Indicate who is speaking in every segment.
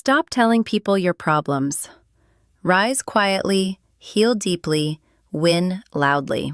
Speaker 1: Stop telling people your problems. Rise quietly, heal deeply, win loudly.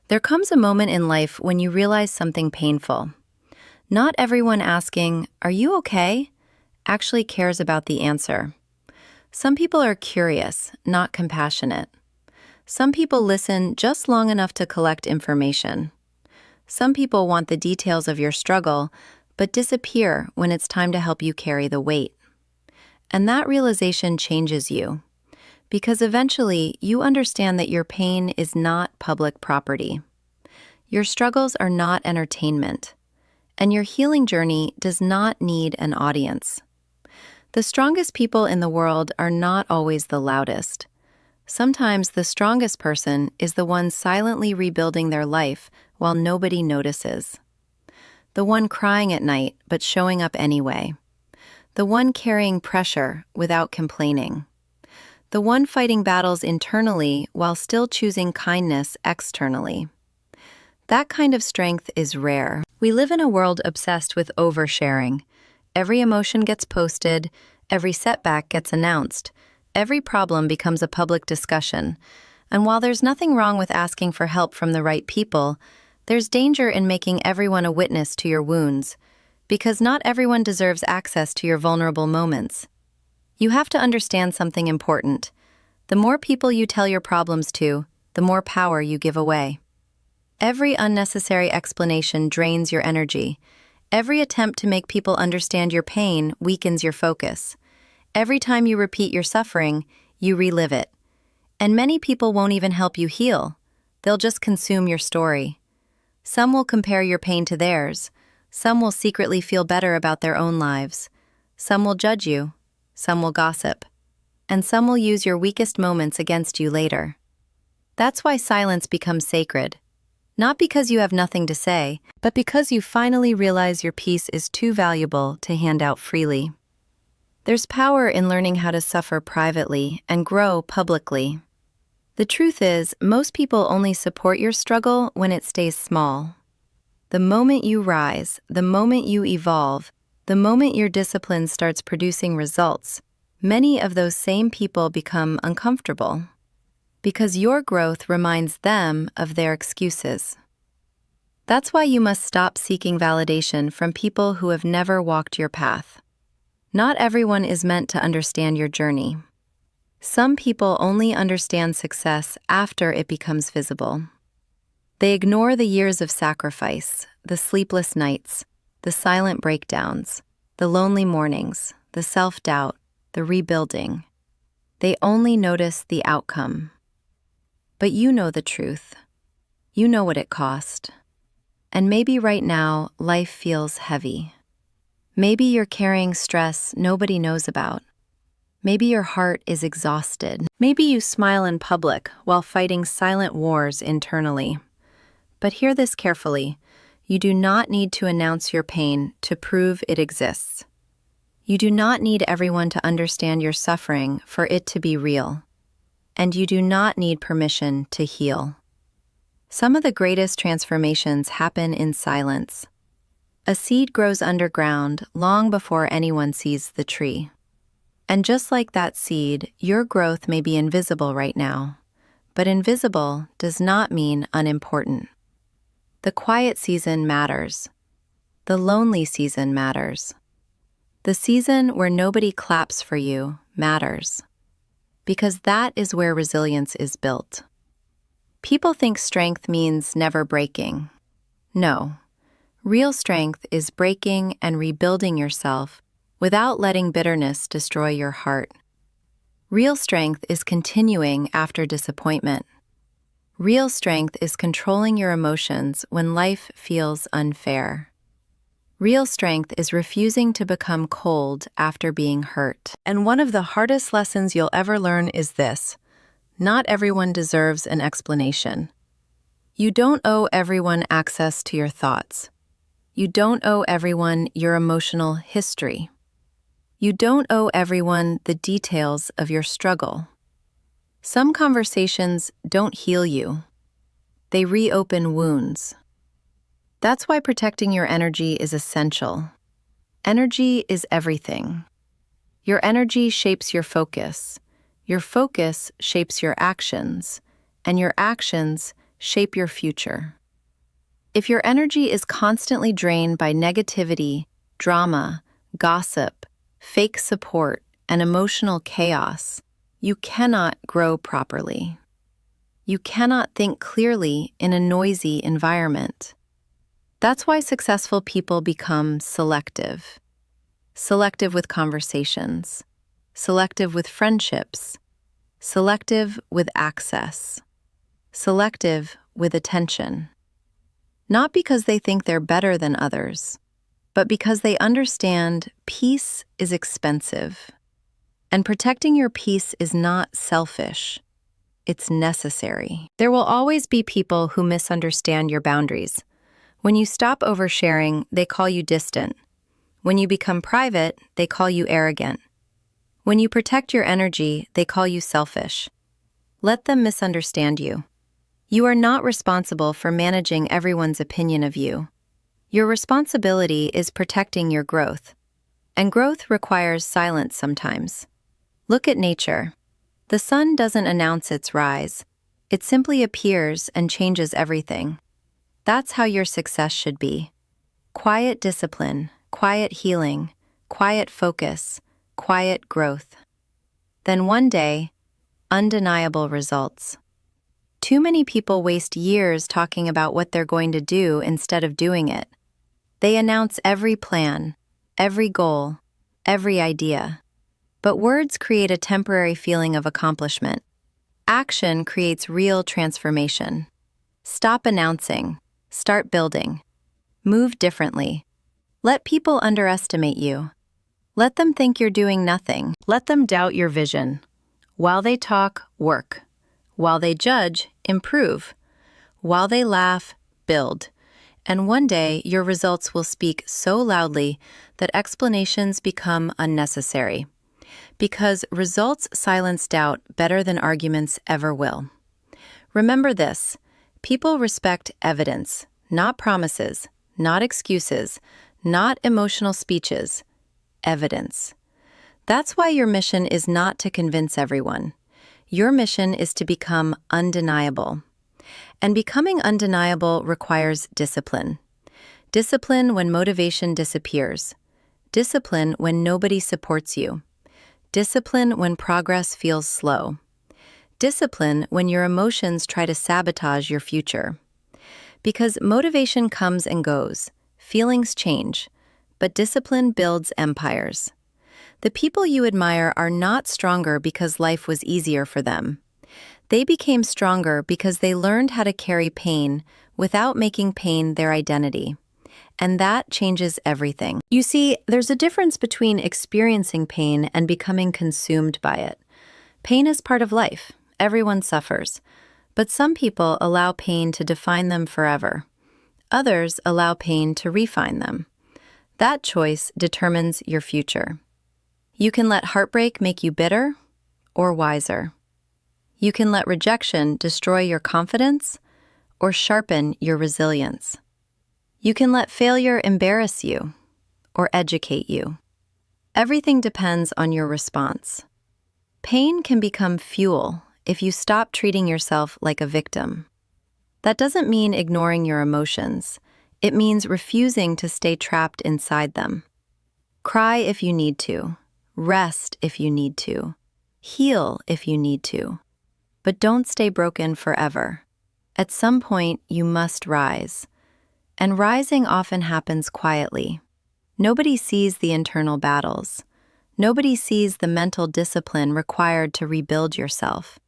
Speaker 1: There comes a moment in life when you realize something painful. Not everyone asking, "Are you okay?" actually cares about the answer. Some people are curious, not compassionate. Some people listen just long enough to collect information. Some people want the details of your struggle, but disappear when it's time to help you carry the weight. And that realization changes you, because eventually you understand that your pain is not public property. Your struggles are not entertainment, and your healing journey does not need an audience. The strongest people in the world are not always the loudest. Sometimes the strongest person is the one silently rebuilding their life while nobody notices. The one crying at night but showing up anyway. The one carrying pressure without complaining. The one fighting battles internally while still choosing kindness externally. That kind of strength is rare. We live in a world obsessed with oversharing. Every emotion gets posted, every setback gets announced, every problem becomes a public discussion. And while there's nothing wrong with asking for help from the right people, there's danger in making everyone a witness to your wounds, because not everyone deserves access to your vulnerable moments. You have to understand something important. The more people you tell your problems to, the more power you give away. Every unnecessary explanation drains your energy. Every attempt to make people understand your pain weakens your focus. Every time you repeat your suffering, you relive it. And many people won't even help you heal. They'll just consume your story. Some will compare your pain to theirs. Some will secretly feel better about their own lives. Some will judge you. Some will gossip. And some will use your weakest moments against you later. That's why silence becomes sacred. Not because you have nothing to say, but because you finally realize your peace is too valuable to hand out freely. There's power in learning how to suffer privately and grow publicly. The truth is, most people only support your struggle when it stays small. The moment you rise, the moment you evolve, the moment your discipline starts producing results, many of those same people become uncomfortable. Because your growth reminds them of their excuses. That's why you must stop seeking validation from people who have never walked your path. Not everyone is meant to understand your journey. Some people only understand success after it becomes visible. They ignore the years of sacrifice, the sleepless nights, the silent breakdowns, the lonely mornings, the self-doubt, the rebuilding. They only notice the outcome. But you know the truth. You know what it cost. And maybe right now, life feels heavy. Maybe you're carrying stress nobody knows about. Maybe your heart is exhausted. Maybe you smile in public while fighting silent wars internally. But hear this carefully. You do not need to announce your pain to prove it exists. You do not need everyone to understand your suffering for it to be real. And you do not need permission to heal. Some of the greatest transformations happen in silence. A seed grows underground long before anyone sees the tree. And just like that seed, your growth may be invisible right now. But invisible does not mean unimportant. The quiet season matters. The lonely season matters. The season where nobody claps for you matters. Because that is where resilience is built. People think strength means never breaking. No. Real strength is breaking and rebuilding yourself without letting bitterness destroy your heart. Real strength is continuing after disappointment. Real strength is controlling your emotions when life feels unfair. Real strength is refusing to become cold after being hurt. And one of the hardest lessons you'll ever learn is this: not everyone deserves an explanation. You don't owe everyone access to your thoughts. You don't owe everyone your emotional history. You don't owe everyone the details of your struggle. Some conversations don't heal you. They reopen wounds. That's why protecting your energy is essential. Energy is everything. Your energy shapes your focus shapes your actions, and your actions shape your future. If your energy is constantly drained by negativity, drama, gossip, fake support, and emotional chaos, you cannot grow properly. You cannot think clearly in a noisy environment. That's why successful people become selective. Selective with conversations, selective with friendships, selective with access, selective with attention. Not because they think they're better than others, but because they understand peace is expensive. And protecting your peace is not selfish. It's necessary. There will always be people who misunderstand your boundaries. When you stop oversharing, they call you distant. When you become private, they call you arrogant. When you protect your energy, they call you selfish. Let them misunderstand you. You are not responsible for managing everyone's opinion of you. Your responsibility is protecting your growth. And growth requires silence sometimes. Look at nature. The sun doesn't announce its rise. It simply appears and changes everything. That's how your success should be. Quiet discipline, quiet healing, quiet focus, quiet growth. Then one day, undeniable results. Too many people waste years talking about what they're going to do instead of doing it. They announce every plan, every goal, every idea. But words create a temporary feeling of accomplishment. Action creates real transformation. Stop announcing. Start building. Move differently. Let people underestimate you. Let them think you're doing nothing. Let them doubt your vision. While they talk, work. While they judge, improve. While they laugh, build. And one day, your results will speak so loudly that explanations become unnecessary. Because results silence doubt better than arguments ever will. Remember this: people respect evidence, not promises, not excuses, not emotional speeches. Evidence. That's why your mission is not to convince everyone. Your mission is to become undeniable. And becoming undeniable requires discipline. Discipline when motivation disappears. Discipline when nobody supports you. Discipline when progress feels slow. Discipline when your emotions try to sabotage your future. Because motivation comes and goes, feelings change, but discipline builds empires. The people you admire are not stronger because life was easier for them. They became stronger because they learned how to carry pain without making pain their identity. And that changes everything. You see, there's a difference between experiencing pain and becoming consumed by it. Pain is part of life. Everyone suffers. But some people allow pain to define them forever. Others allow pain to refine them. That choice determines your future. You can let heartbreak make you bitter or wiser. You can let rejection destroy your confidence or sharpen your resilience. You can let failure embarrass you or educate you. Everything depends on your response. Pain can become fuel if you stop treating yourself like a victim. That doesn't mean ignoring your emotions. It means refusing to stay trapped inside them. Cry if you need to. Rest if you need to. Heal if you need to. But don't stay broken forever. At some point, you must rise. And rising often happens quietly. Nobody sees the internal battles. Nobody sees the mental discipline required to rebuild yourself.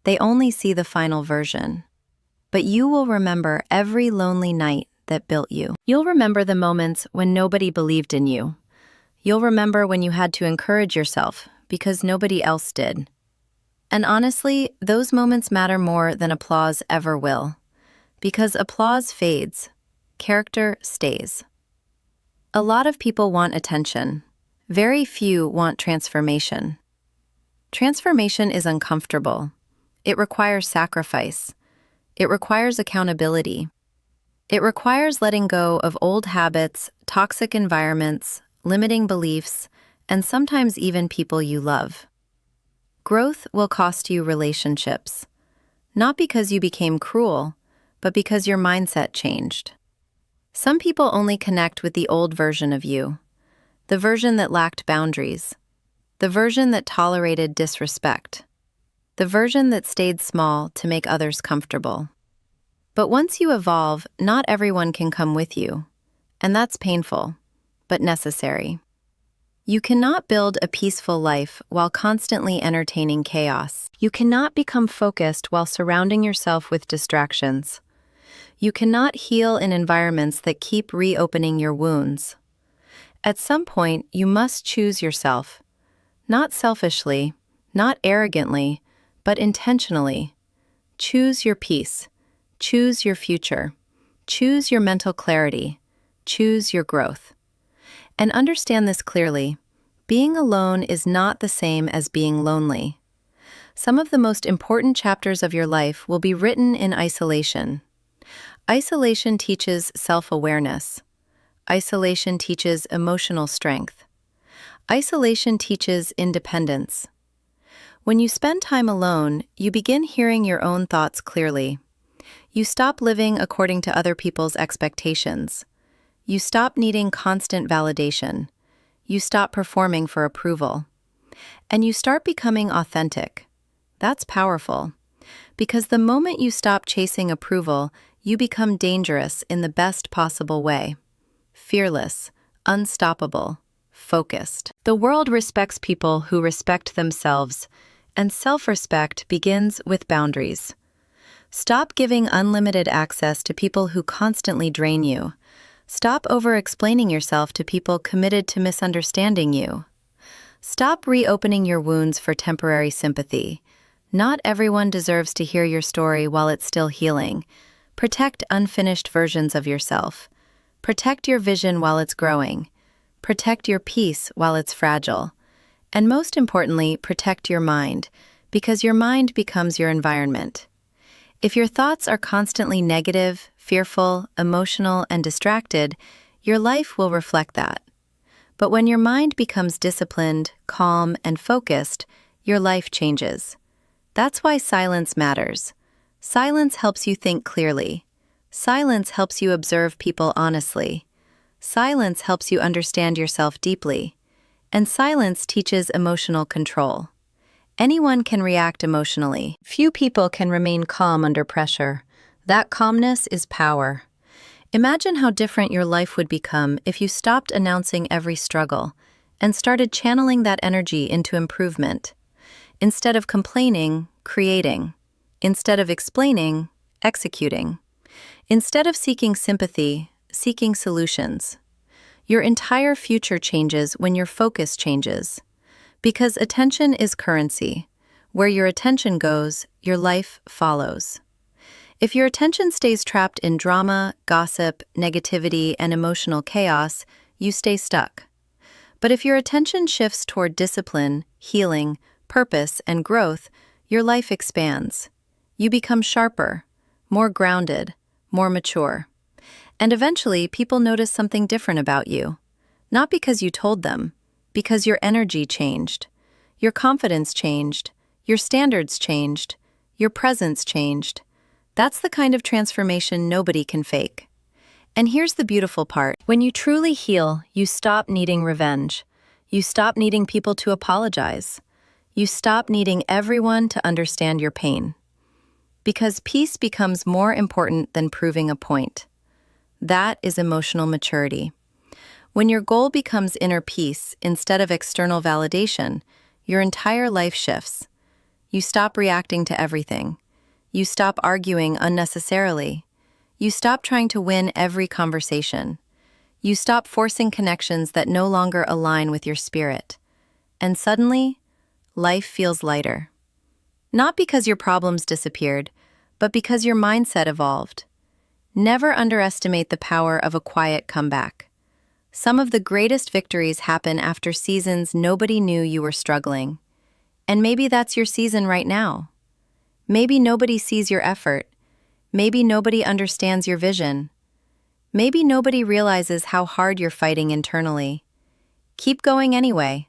Speaker 1: They only see the final version. But you will remember every lonely night that built you. You'll remember the moments when nobody believed in you. You'll remember when you had to encourage yourself because nobody else did. And honestly, those moments matter more than applause ever will. Because applause fades, character stays. A lot of people want attention. Very few want transformation. Transformation is uncomfortable. It requires sacrifice. It requires accountability. It requires letting go of old habits, toxic environments, limiting beliefs, and sometimes even people you love. Growth will cost you relationships, not because you became cruel, but because your mindset changed. Some people only connect with the old version of you, the version that lacked boundaries, the version that tolerated disrespect, the version that stayed small to make others comfortable. But once you evolve, not everyone can come with you, and that's painful, but necessary. You cannot build a peaceful life while constantly entertaining chaos. You cannot become focused while surrounding yourself with distractions. You cannot heal in environments that keep reopening your wounds. At some point, you must choose yourself, not selfishly, not arrogantly, but intentionally. Choose your peace. Choose your future. Choose your mental clarity. Choose your growth. And understand this clearly. Being alone is not the same as being lonely. Some of the most important chapters of your life will be written in isolation. Isolation teaches self-awareness. Isolation teaches emotional strength. Isolation teaches independence. When you spend time alone, you begin hearing your own thoughts clearly. You stop living according to other people's expectations. You stop needing constant validation. You stop performing for approval. And you start becoming authentic. That's powerful. Because the moment you stop chasing approval, you become dangerous in the best possible way. Fearless, unstoppable, focused. The world respects people who respect themselves, and self-respect begins with boundaries. Stop giving unlimited access to people who constantly drain you. Stop over-explaining yourself to people committed to misunderstanding you. Stop reopening your wounds for temporary sympathy. Not everyone deserves to hear your story while it's still healing. Protect unfinished versions of yourself. Protect your vision while it's growing. Protect your peace while it's fragile. And most importantly, protect your mind, because your mind becomes your environment. If your thoughts are constantly negative, fearful, emotional, and distracted, your life will reflect that. But when your mind becomes disciplined, calm, and focused, your life changes. That's why silence matters. Silence helps you think clearly. Silence helps you observe people honestly. Silence helps you understand yourself deeply. And silence teaches emotional control. Anyone can react emotionally. Few people can remain calm under pressure. That calmness is power. Imagine how different your life would become if you stopped announcing every struggle and started channeling that energy into improvement. Instead of complaining, creating. Instead of explaining, executing. Instead of seeking sympathy, seeking solutions. Your entire future changes when your focus changes. Because attention is currency. Where your attention goes, your life follows. If your attention stays trapped in drama, gossip, negativity, and emotional chaos, you stay stuck. But if your attention shifts toward discipline, healing, purpose, and growth, your life expands. You become sharper, more grounded, more mature. And eventually, people notice something different about you. Not because you told them, because your energy changed. Your confidence changed. Your standards changed. Your presence changed. That's the kind of transformation nobody can fake. And here's the beautiful part. When you truly heal, you stop needing revenge. You stop needing people to apologize. You stop needing everyone to understand your pain. Because peace becomes more important than proving a point. That is emotional maturity. When your goal becomes inner peace instead of external validation, your entire life shifts. You stop reacting to everything. You stop arguing unnecessarily. You stop trying to win every conversation. You stop forcing connections that no longer align with your spirit. And suddenly, life feels lighter. Not because your problems disappeared, but because your mindset evolved. Never underestimate the power of a quiet comeback. Some of the greatest victories happen after seasons nobody knew you were struggling. And maybe that's your season right now. Maybe nobody sees your effort. Maybe nobody understands your vision. Maybe nobody realizes how hard you're fighting internally. Keep going anyway.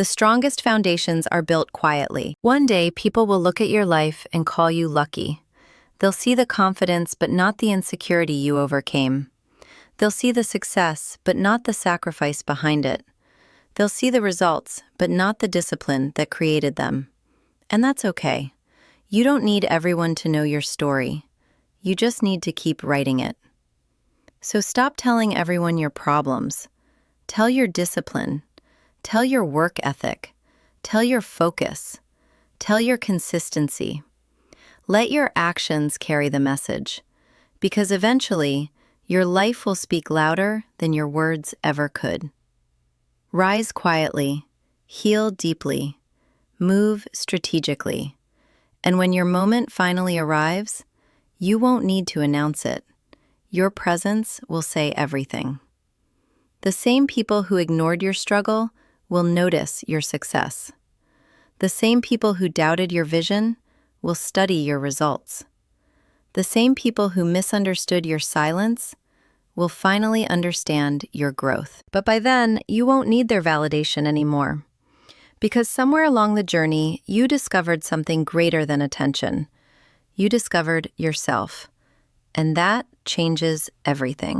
Speaker 1: The strongest foundations are built quietly. One day, people will look at your life and call you lucky. They'll see the confidence, but not the insecurity you overcame. They'll see the success, but not the sacrifice behind it. They'll see the results, but not the discipline that created them. And that's okay. You don't need everyone to know your story. You just need to keep writing it. So stop telling everyone your problems. Tell your discipline. Tell your work ethic. Tell your focus. Tell your consistency. Let your actions carry the message, because eventually, your life will speak louder than your words ever could. Rise quietly, heal deeply, move strategically, and when your moment finally arrives, you won't need to announce it. Your presence will say everything. The same people who ignored your struggle will notice your success. The same people who doubted your vision will study your results. The same people who misunderstood your silence will finally understand your growth. But by then, you won't need their validation anymore. Because somewhere along the journey, you discovered something greater than attention. You discovered yourself. And that changes everything.